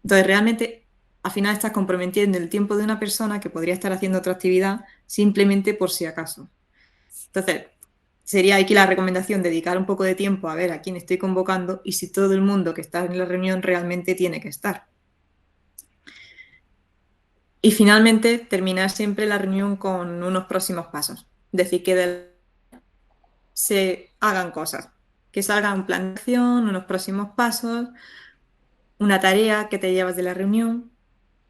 S2: Entonces, realmente, al final estás comprometiendo el tiempo de una persona que podría estar haciendo otra actividad simplemente por si acaso. Entonces, sería aquí la recomendación dedicar un poco de tiempo a ver a quién estoy convocando y si todo el mundo que está en la reunión realmente tiene que estar. Y finalmente, terminar siempre la reunión con unos próximos pasos. Decir que se hagan cosas, que salga un plan de acción, unos próximos pasos, una tarea que te llevas de la reunión,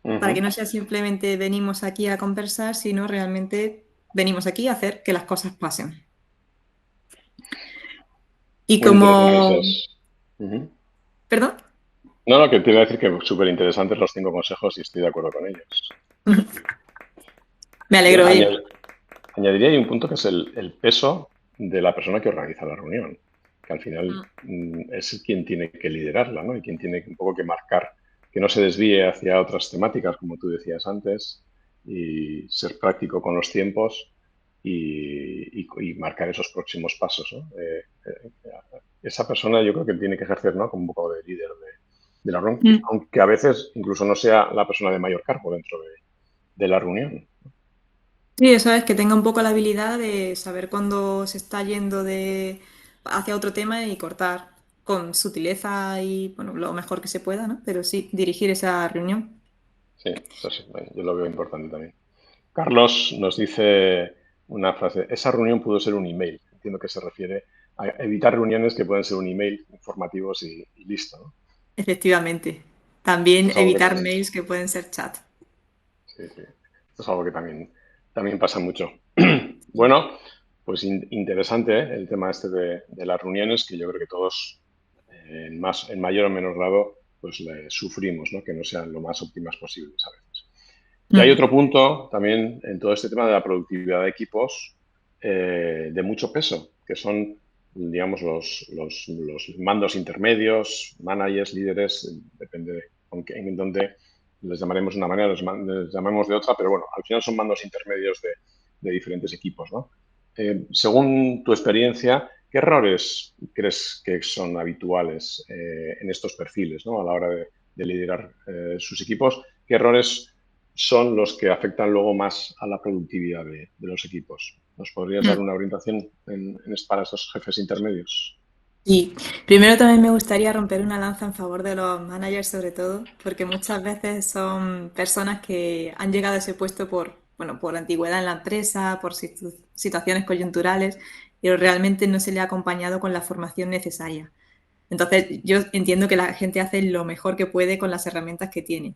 S2: para que
S1: Ujú.
S2: no sea simplemente venimos aquí a conversar, sino realmente venimos aquí a hacer que las cosas pasen. Y
S1: Muy interesantes
S2: como...
S1: esas. Ujú.
S2: ¿Perdón?
S1: No, no, que te iba a decir que súper interesantes los 5 consejos y estoy de acuerdo con ellos.
S2: Me
S1: Yo
S2: alegro oír.
S1: añadiría ahí un punto que es el peso de la persona que organiza la reunión, que al final es quien tiene que liderarla, ¿no? Y quien tiene un poco que marcar que no se desvíe hacia otras temáticas, como tú decías antes, y ser práctico con los tiempos y marcar esos próximos pasos, ¿no? Esa persona yo creo que tiene que ejercer, ¿no? Como un poco de líder de la reunión,
S2: Mm.
S1: aunque a veces incluso no sea la persona de mayor cargo dentro de la reunión.
S2: Sí, eso es, que tenga un poco la habilidad de saber cuándo se está yendo hacia otro tema y cortar con sutileza y, bueno, lo mejor que se pueda, ¿no? Pero sí, dirigir esa reunión.
S1: Sí, eso sí, yo lo veo importante también. Carlos nos dice una frase, esa reunión pudo ser un email. Entiendo que se refiere a evitar reuniones que pueden ser un email informativos y listo, ¿no?
S2: Efectivamente.
S1: Esto
S2: También
S1: es algo que
S2: evitar
S1: también,
S2: mails que pueden ser chat.
S1: sí, sí. Esto es algo que también pasa mucho. Bueno, pues interesante, ¿eh? El tema este de las reuniones, que yo creo que todos, en mayor o menor grado, pues le sufrimos, ¿no? Que no sean lo más óptimas posibles a veces. Y hay
S2: Mm.
S1: otro punto también en todo este tema de la productividad de equipos de mucho peso, que son, digamos, los mandos intermedios, managers, líderes, depende de en dónde les llamaremos de una manera, les llamamos de otra, pero bueno, al final son mandos intermedios de diferentes equipos, ¿no? Según tu experiencia, ¿qué errores crees que son habituales en estos perfiles, ¿no? A la hora de liderar sus equipos? ¿Qué errores son los que afectan luego más a la productividad de los equipos? ¿Nos podrías dar
S2: Mm.
S1: una orientación para esos jefes intermedios?
S2: Y primero también me gustaría romper una lanza en favor de los managers sobre todo, porque muchas veces son personas que han llegado a ese puesto por, bueno, por antigüedad en la empresa, por situaciones coyunturales, pero realmente no se le ha acompañado con la formación necesaria. Entonces, yo entiendo que la gente hace lo mejor que puede con las herramientas que tiene.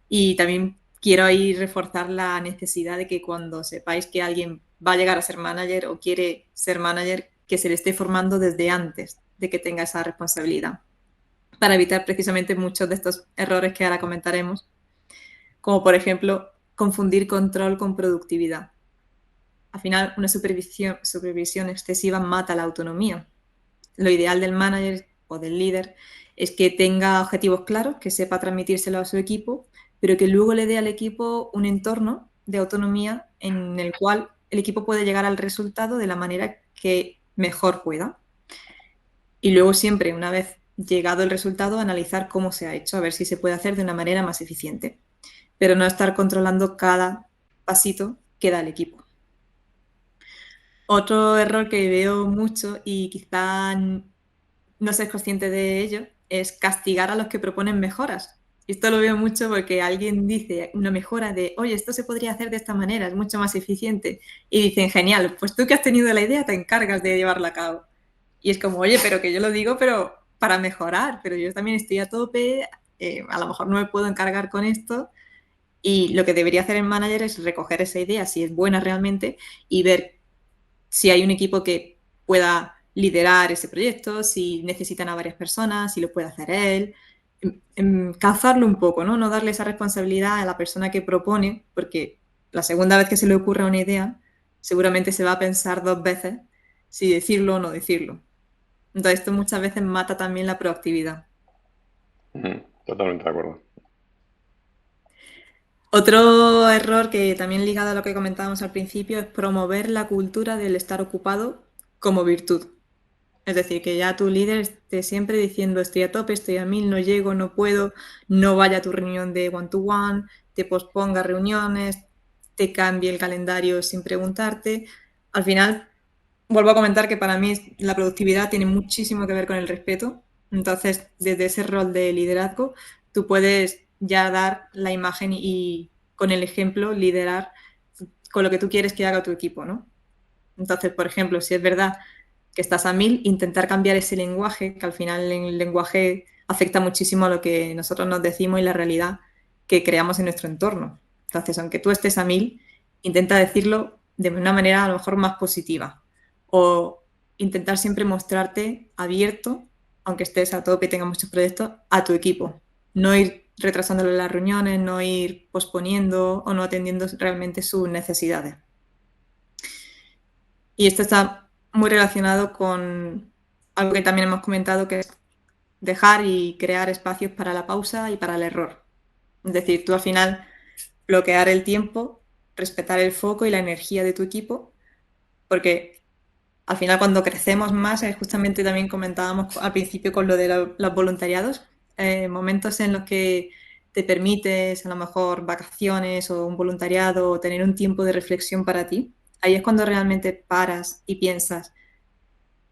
S2: Y también quiero ahí reforzar la necesidad de que cuando sepáis que alguien va a llegar a ser manager o quiere ser manager, que se le esté formando desde antes de que tenga esa responsabilidad, para evitar precisamente muchos de estos errores que ahora comentaremos, como por ejemplo confundir control con productividad. Al final, una supervisión excesiva mata la autonomía. Lo ideal del manager o del líder es que tenga objetivos claros, que sepa transmitírselo a su equipo, pero que luego le dé al equipo un entorno de autonomía en el cual el equipo puede llegar al resultado de la manera que mejor pueda. Y luego siempre, una vez llegado el resultado, analizar cómo se ha hecho, a ver si se puede hacer de una manera más eficiente, pero no estar controlando cada pasito que da el equipo. Otro error que veo mucho y quizá no ser consciente de ello es castigar a los que proponen mejoras. Y esto lo veo mucho porque alguien dice una mejora de, oye, esto se podría hacer de esta manera, es mucho más eficiente. Y dicen, genial, pues tú que has tenido la idea te encargas de llevarla a cabo. Y es como, oye, pero que yo lo digo, pero para mejorar, pero yo también estoy a tope, a lo mejor no me puedo encargar con esto. Y lo que debería hacer el manager es recoger esa idea, si es buena realmente, y ver si hay un equipo que pueda liderar ese proyecto, si necesitan a varias personas, si lo puede hacer él, calzarlo un poco, ¿no? No darle esa responsabilidad a la persona que propone, porque la segunda vez que se le ocurra una idea, seguramente se va a pensar 2 veces si decirlo o no decirlo. Entonces, esto muchas veces mata también la proactividad.
S1: Ujú, totalmente de acuerdo.
S2: Otro error que también ligado a lo que comentábamos al principio es promover la cultura del estar ocupado como virtud. Es decir, que ya tu líder esté siempre diciendo estoy a tope, estoy a 1000, no llego, no puedo, no vaya a tu reunión de one-to-one, te posponga reuniones, te cambie el calendario sin preguntarte. Al final, vuelvo a comentar que para mí la productividad tiene muchísimo que ver con el respeto. Entonces, desde ese rol de liderazgo, tú puedes ya dar la imagen y con el ejemplo liderar con lo que tú quieres que haga tu equipo, ¿no? Entonces, por ejemplo, si es verdad que estás a 1000, intentar cambiar ese lenguaje, que al final el lenguaje afecta muchísimo a lo que nosotros nos decimos y la realidad que creamos en nuestro entorno. Entonces, aunque tú estés a 1000, intenta decirlo de una manera a lo mejor más positiva o intentar siempre mostrarte abierto, aunque estés a tope y tengas muchos proyectos, a tu equipo. no ir retrasándole las reuniones, no ir posponiendo o no atendiendo realmente sus necesidades. Y esto está muy relacionado con algo que también hemos comentado, que es dejar y crear espacios para la pausa y para el error. Es decir, tú al final bloquear el tiempo, respetar el foco y la energía de tu equipo, porque al final cuando crecemos más, justamente también comentábamos al principio con lo de los voluntariados, momentos en los que te permites a lo mejor vacaciones o un voluntariado o tener un tiempo de reflexión para ti, ahí es cuando realmente paras y piensas,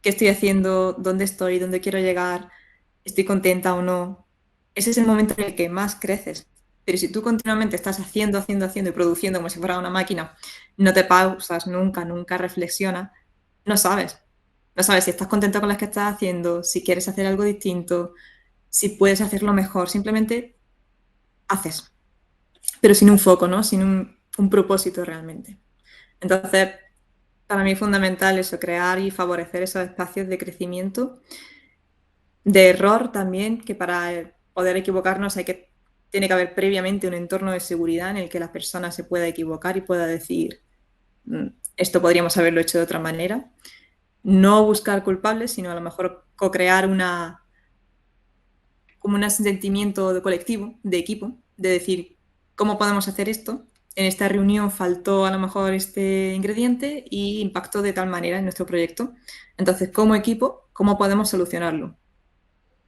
S2: ¿qué estoy haciendo? ¿Dónde estoy? ¿Dónde quiero llegar? ¿Estoy contenta o no? Ese es el momento en el que más creces. Pero si tú continuamente estás haciendo, haciendo, haciendo y produciendo como si fuera una máquina, no te pausas nunca, nunca reflexionas, no sabes. No sabes si estás contento con las que estás haciendo, si quieres hacer algo distinto, si puedes hacerlo mejor. Simplemente haces, pero sin un foco, ¿no? Sin un propósito realmente. Entonces, para mí es fundamental eso, crear y favorecer esos espacios de crecimiento, de error también, que para poder equivocarnos tiene que haber previamente un entorno de seguridad en el que la persona se pueda equivocar y pueda decir, esto podríamos haberlo hecho de otra manera. No buscar culpables, sino a lo mejor co-crear como un sentimiento de colectivo, de equipo, de decir, ¿cómo podemos hacer esto? En esta reunión faltó a lo mejor este ingrediente y impactó de tal manera en nuestro proyecto. Entonces, como equipo, ¿cómo podemos solucionarlo?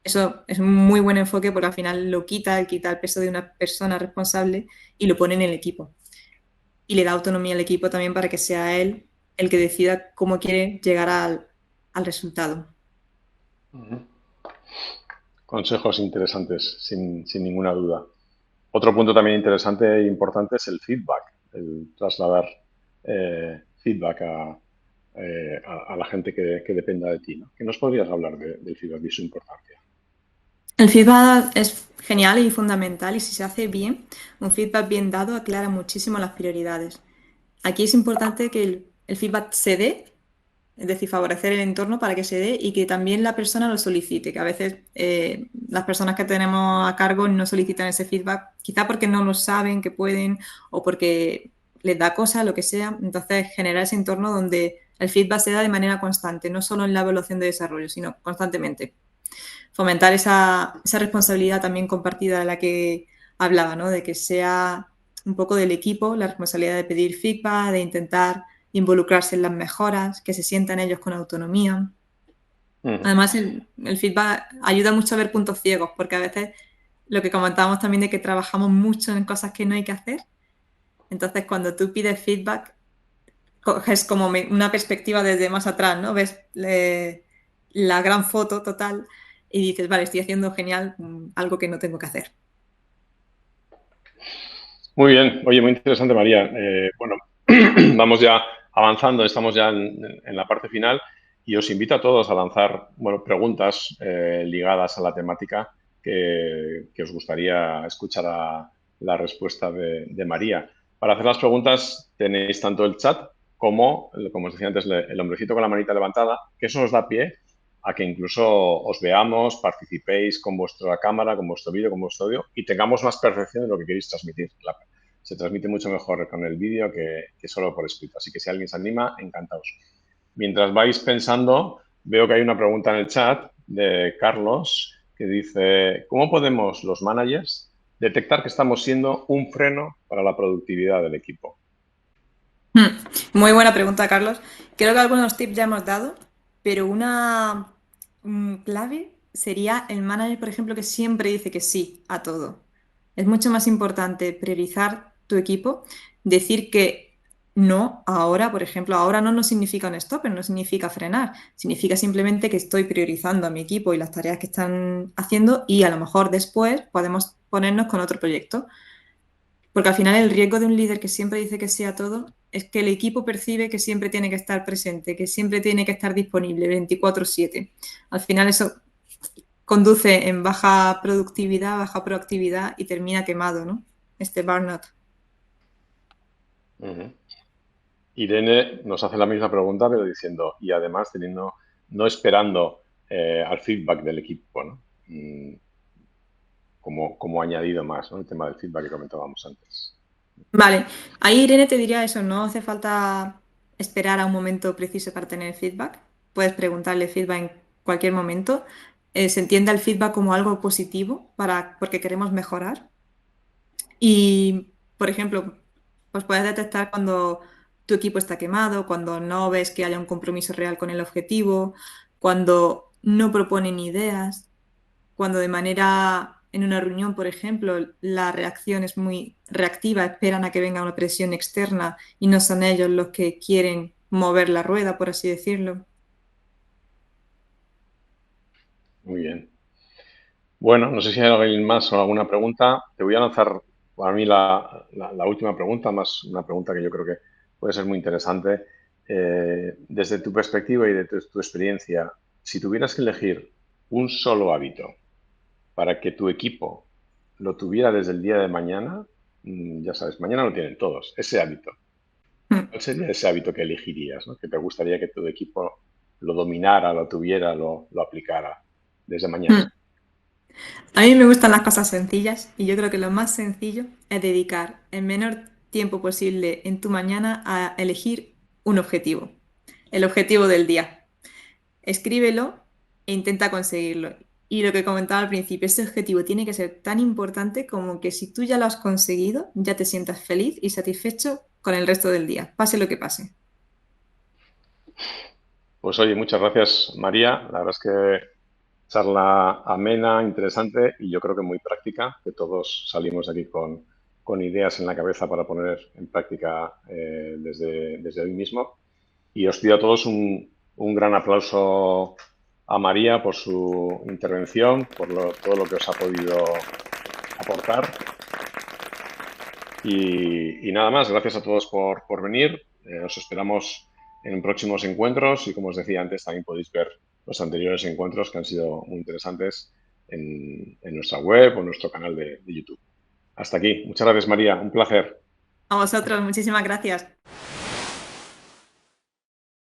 S2: Eso es un muy buen enfoque porque al final quita el peso de una persona responsable y lo pone en el equipo. Y le da autonomía al equipo también para que sea él el que decida cómo quiere llegar al resultado.
S1: Consejos interesantes, sin ninguna duda. Otro punto también interesante e importante es el feedback, el trasladar feedback a la gente que dependa de ti, ¿no? ¿Qué nos podrías hablar del feedback y su importancia?
S2: El feedback es genial y fundamental y si se hace bien, un feedback bien dado aclara muchísimo las prioridades. Aquí es importante que el feedback se dé, es decir, favorecer el entorno para que se dé y que también la persona lo solicite, que a veces las personas que tenemos a cargo no solicitan ese feedback, quizá porque no lo saben que pueden o porque les da cosa, lo que sea. Entonces, generar ese entorno donde el feedback se da de manera constante, no solo en la evaluación de desarrollo, sino constantemente. Fomentar esa responsabilidad también compartida de la que hablaba, ¿no? De que sea un poco del equipo la responsabilidad de pedir feedback, de intentar involucrarse en las mejoras, que se sientan ellos con autonomía. Además, el feedback ayuda mucho a ver puntos ciegos, porque a veces lo que comentábamos también de que trabajamos mucho en cosas que no hay que hacer. Entonces, cuando tú pides feedback, coges como una perspectiva desde más atrás, ¿no? Ves la gran foto total y dices, vale, estoy haciendo genial algo que no tengo que hacer.
S1: Muy bien, oye, muy interesante, María. Bueno, vamos ya avanzando, estamos ya en la parte final y os invito a todos a lanzar, bueno, preguntas ligadas a la temática que os gustaría escuchar la respuesta de María. Para hacer las preguntas tenéis tanto el chat como os decía antes, el hombrecito con la manita levantada, que eso os da pie a que incluso os veamos, participéis con vuestra cámara, con vuestro vídeo, con vuestro audio y tengamos más percepción de lo que queréis transmitir. Se transmite mucho mejor con el vídeo que solo por escrito. Así que si alguien se anima, encantados. Mientras vais pensando, veo que hay una pregunta en el chat de Carlos que dice, ¿cómo podemos los managers detectar que estamos siendo un freno para la productividad del equipo?
S2: Muy buena pregunta, Carlos. Creo que algunos tips ya hemos dado, pero una clave sería el manager, por ejemplo, que siempre dice que sí a todo. Es mucho más importante priorizar tu equipo, decir que no ahora, por ejemplo, ahora no significa un stop, no significa frenar, significa simplemente que estoy priorizando a mi equipo y las tareas que están haciendo y a lo mejor después podemos ponernos con otro proyecto. Porque al final el riesgo de un líder que siempre dice que sí a todo es que el equipo percibe que siempre tiene que estar presente, que siempre tiene que estar disponible 24/7. Al final eso conduce en baja productividad, baja proactividad y termina quemado, ¿no? Este burnout.
S1: Irene nos hace la misma pregunta, pero diciendo, y además no esperando al feedback del equipo, ¿no? como añadido más, ¿no? El tema del feedback que comentábamos antes.
S2: Vale, ahí Irene te diría eso, no hace falta esperar a un momento preciso para tener feedback. Puedes preguntarle feedback en cualquier momento. Se entiende el feedback como algo positivo porque queremos mejorar. Y, por ejemplo, pues puedes detectar cuando tu equipo está quemado, cuando no ves que haya un compromiso real con el objetivo, cuando no proponen ideas, cuando de manera, en una reunión, por ejemplo, la reacción es muy reactiva, esperan a que venga una presión externa y no son ellos los que quieren mover la rueda, por así decirlo.
S1: Muy bien. Bueno, no sé si hay alguien más o alguna pregunta. Te voy a lanzar para mí la última pregunta, más una pregunta que yo creo que puede ser muy interesante. Desde tu perspectiva y de tu experiencia, si tuvieras que elegir un solo hábito para que tu equipo lo tuviera desde el día de mañana, ya sabes, mañana lo tienen todos, ese hábito.
S2: Mm,
S1: ¿Cuál sería ese hábito que elegirías, ¿no? Que te gustaría que tu equipo lo dominara, lo tuviera, lo aplicara desde mañana?
S2: mm. A mí me gustan las cosas sencillas y yo creo que lo más sencillo es dedicar el menor tiempo posible en tu mañana a elegir un objetivo, el objetivo del día. Escríbelo e intenta conseguirlo. Y lo que comentaba al principio, ese objetivo tiene que ser tan importante como que si tú ya lo has conseguido, ya te sientas feliz y satisfecho con el resto del día, pase lo que pase.
S1: Pues oye, muchas gracias, María. La verdad es que charla amena, interesante y yo creo que muy práctica, que todos salimos aquí con ideas en la cabeza para poner en práctica desde hoy mismo. Y os pido a todos un gran aplauso a María por su intervención, por todo lo que os ha podido aportar. Y nada más, gracias a todos por venir. Os esperamos en próximos encuentros y como os decía antes, también podéis ver los anteriores encuentros que han sido muy interesantes en nuestra web o en nuestro canal de YouTube. Hasta aquí. Muchas gracias, María. Un placer.
S2: A vosotros, muchísimas gracias.